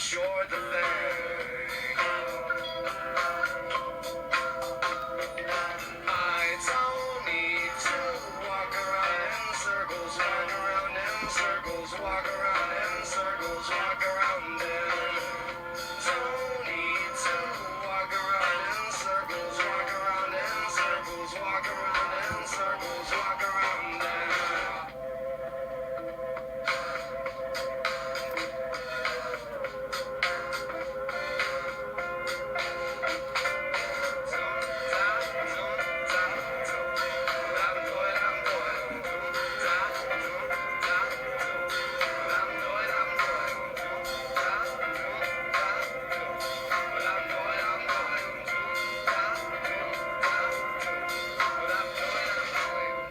sure the thing. I don't need to walk around in circles, walk around in circles, walk around in circles, walk around in. Don't need to walk around in circles, walk around in circles, walk around in circles, walk around in.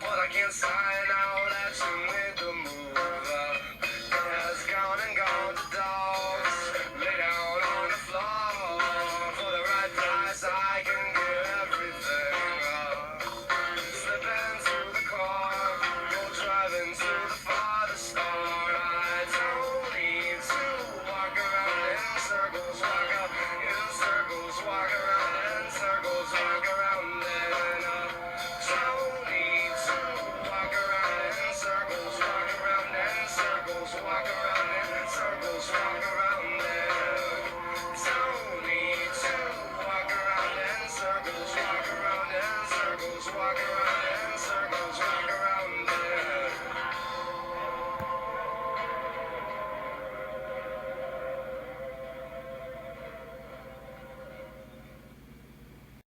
But I can't sign out that you made the move. It has gone and gone to dogs. Lay down on the floor. For the right price, I can get everything. Slip into the car. Go driving to the farthest star. I don't need to walk around in circles. Walk up in circles. Walk around in circles. Walk around in. Don't need to walk around in circles, walk around in circles, walk around in circles, walk around.